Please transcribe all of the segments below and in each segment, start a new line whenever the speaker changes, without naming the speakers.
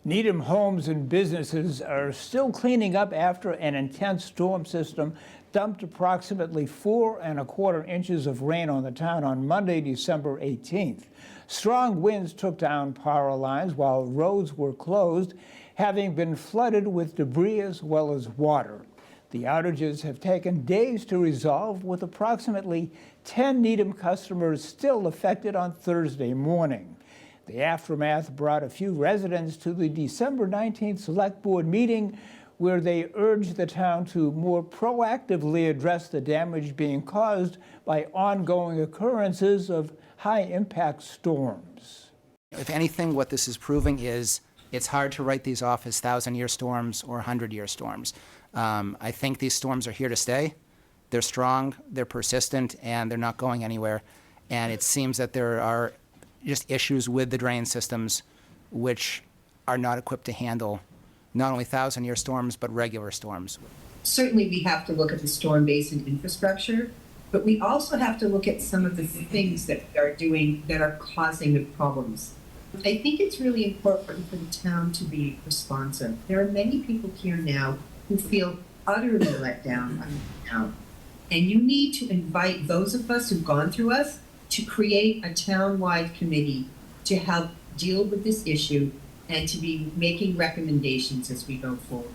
Needham homes and businesses are still cleaning up after an intense storm system dumped approximately 4¼ inches of rain on the town on Monday, December 18th. Strong winds took down power lines while roads were closed, having been flooded with debris as well as water. The outages have taken days to resolve, with approximately 10 Needham customers still affected on Thursday morning. The aftermath brought a few residents to the December 19th Select Board meeting, where they urged the town to more proactively address the damage being caused by ongoing occurrences of high-impact storms.
If anything, what this is proving is it's hard to write these off as 1,000-year storms or 100-year storms. I think these storms are here to stay. They're strong, they're persistent, and they're not going anywhere. And it seems that there are just issues with the drain systems which are not equipped to handle not only 1,000-year storms, but regular storms.
Certainly we have to look at the storm basin infrastructure, but we also have to look at some of the things that we are doing that are causing the problems. I think it's really important for the town to be responsive. There are many people here now who feel utterly let down by the town. And you need to invite those of us who've gone through us to create a town-wide committee to help deal with this issue and to be making recommendations as we go forward.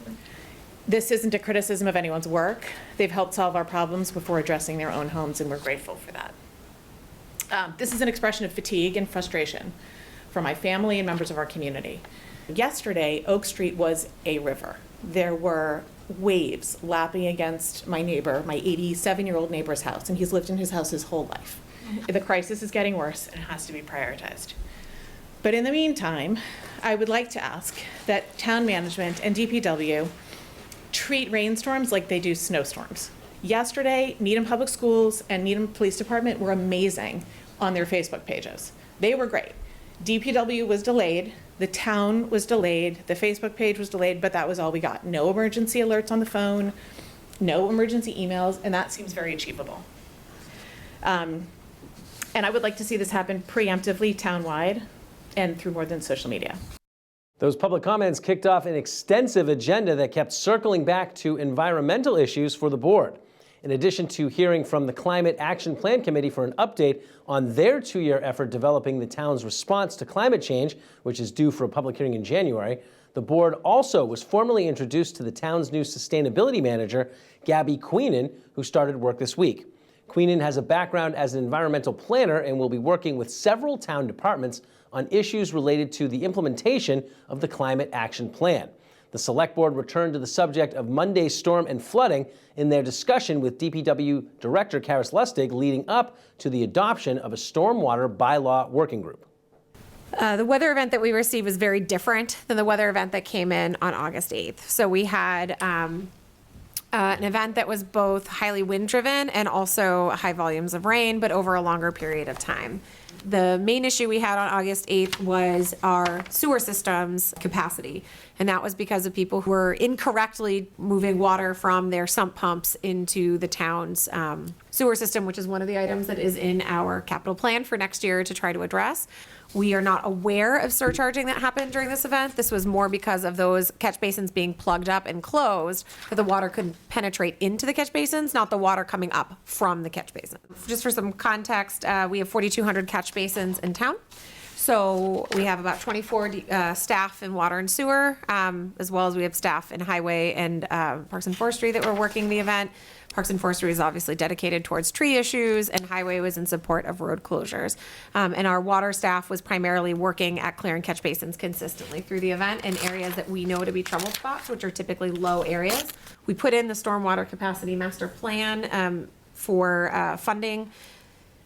This isn't a criticism of anyone's work. They've helped solve our problems before addressing their own homes, and we're grateful for that. This is an expression of fatigue and frustration for my family and members of our community. Yesterday, Oak Street was a river. There were waves lapping against my neighbor, my 87-year-old neighbor's house, and he's lived in his house his whole life. The crisis is getting worse and has to be prioritized. But in the meantime, I would like to ask that town management and DPW treat rainstorms like they do snowstorms. Yesterday, Needham Public Schools and Needham Police Department were amazing on their Facebook pages. They were great. DPW was delayed, the town was delayed, the Facebook page was delayed, but that was all we got. No emergency alerts on the phone, no emergency emails, and that seems very achievable. And I would like to see this happen preemptively, town-wide, and through more than social media.
Those public comments kicked off an extensive agenda that kept circling back to environmental issues for the board. In addition to hearing from the Climate Action Plan Committee for an update on their 2-year effort developing the town's response to climate change, which is due for a public hearing in January, the board also was formally introduced to the town's new sustainability manager, Gabby Queenan, who started work this week. Queenan has a background as an environmental planner and will be working with several town departments on issues related to the implementation of the Climate Action Plan. The Select Board returned to the subject of Monday's storm and flooding in their discussion with DPW Director Karis Lustig leading up to the adoption of a stormwater bylaw working group.
The weather event that we received was very different than the weather event that came in on August 8th. So we had an event that was both highly wind-driven and also high volumes of rain, but over a longer period of time. The main issue we had on August 8th was our sewer system's capacity. And that was because of people who were incorrectly moving water from their sump pumps into the town's sewer system, which is one of the items that is in our capital plan for next year to try to address. We are not aware of surcharging that happened during this event. This was more because of those catch basins being plugged up and closed, that the water couldn't penetrate into the catch basins, not the water coming up from the catch basin. Just for some context, we have 4,200 catch basins in town. So we have about 24 staff in water and sewer, as well as we have staff in highway and Parks and Forestry that were working the event. Parks and Forestry is obviously dedicated towards tree issues, and highway was in support of road closures. And our water staff was primarily working at clearing catch basins consistently through the event in areas that we know to be trouble spots, which are typically low areas. We put in the stormwater capacity master plan for funding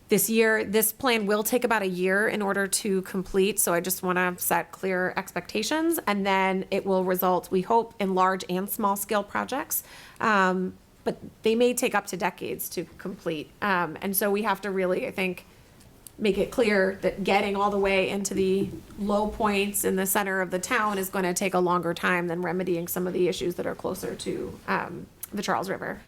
this year. This plan will take about a year in order to complete, so I just want to set clear expectations, and then it will result, we hope, in large and small scale projects. But they may take up to decades to complete. And so we have to really, I think, make it clear that getting all the way into the low points in the center of the town is going to take a longer time than remedying some of the issues that are closer to the Charles River.